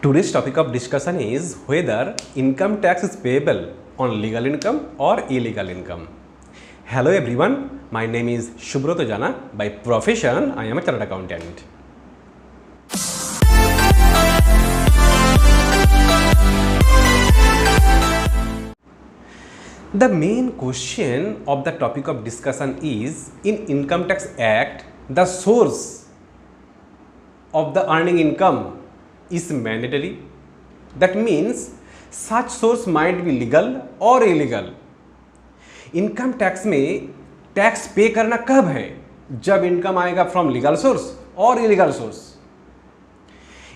Today's topic of discussion is whether income tax is payable on legal income or illegal income. Hello everyone, my name is Shubroto Jana. By profession, I am a chartered accountant. The main question of the topic of discussion is, in Income Tax Act, the source of the earning income is mandatory. That means such source might be legal or illegal. Income tax में tax pay करना कब है? जब income आएगा from legal source और illegal source.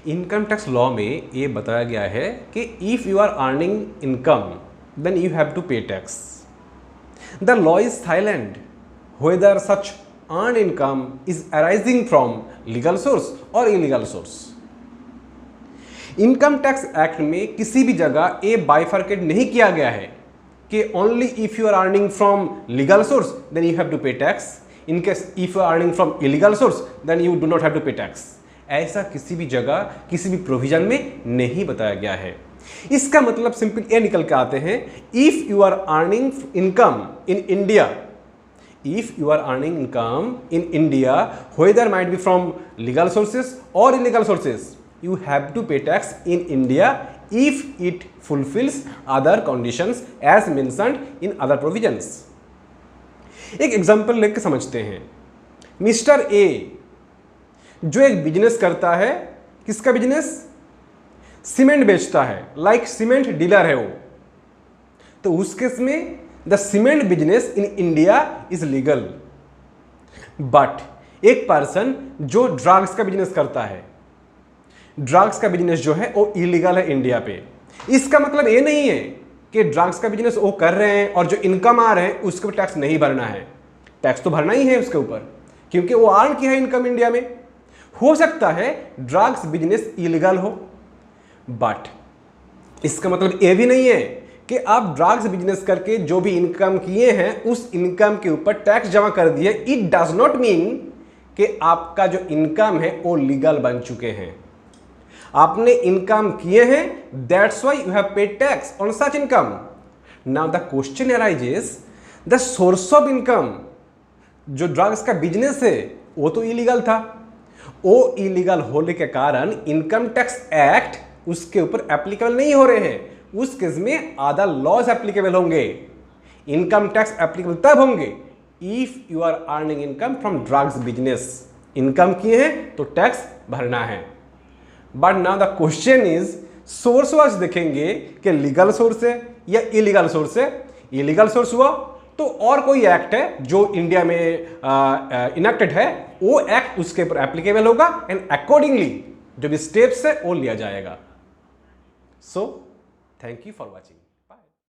Income tax law में ये बताया गया है कि if you are earning income then you have to pay tax. The law is silent whether such earned income is arising from legal source or illegal source. Income tax act में किसी भी जगह ये बाइफर्केट नहीं किया गया है कि only if you are earning from legal source then you have to pay tax, in case if you are earning from illegal source then you do not have to pay tax. ऐसा किसी भी जगह किसी भी provision में नहीं बताया गया है. इसका मतलब सिंपल ये निकल के आते हैं, if you are earning income in India, if you are earning income in India, whether might be from legal sources or illegal sources, you have to pay tax in India if it fulfills other conditions as mentioned in other provisions. एक example लेके समझते हैं. Mister A जो एक business करता है, किसका business? Cement बेचता है, लाइक सीमेंट डीलर है वो. तो उस केस में the cement business in India is legal. But एक पर्सन जो ड्रग्स का बिजनेस करता है, ड्रग्स का बिजनेस जो है वो इलीगल है इंडिया पे. इसका मतलब ये नहीं है कि ड्रग्स का बिजनेस वो कर रहे हैं और जो इनकम आ रहे हैं उसके ऊपर टैक्स नहीं भरना है. टैक्स तो भरना ही है उसके ऊपर, क्योंकि वो अर्न किया है इनकम इंडिया में. हो सकता है ड्रग्स बिजनेस इलीगल हो, बट इसका मतलब ये भी नहीं है कि आप ड्रग्स बिजनेस करके जो भी इनकम किए हैं उस इनकम के ऊपर टैक्स जमा कर दिए. इट डज नॉट मीन कि आपका जो इनकम है वो लीगल बन चुके हैं. आपने इनकम किए हैं, that's why you have paid tax on such income. Now the question arises, the source of income जो ड्रग्स का बिजनेस है वो तो इलीगल था. वो इलीगल होने के कारण इनकम टैक्स एक्ट उसके ऊपर एप्लीकेबल नहीं हो रहे हैं. उस केस में अदर लॉज एप्लीकेबल होंगे. इनकम टैक्स एप्लीकेबल तब होंगे if you are earning income from drugs business. Income किए हैं तो टैक्स भरना है. But now the question is, source wise देखेंगे कि लीगल सोर्स है या इलीगल सोर्स है. इलीगल सोर्स हुआ तो और कोई एक्ट है जो इंडिया में इनेक्टेड है, वो एक्ट उसके ऊपर एप्लीकेबल होगा एंड अकॉर्डिंगली जो भी स्टेप्स है वो लिया जाएगा. So thank you for watching.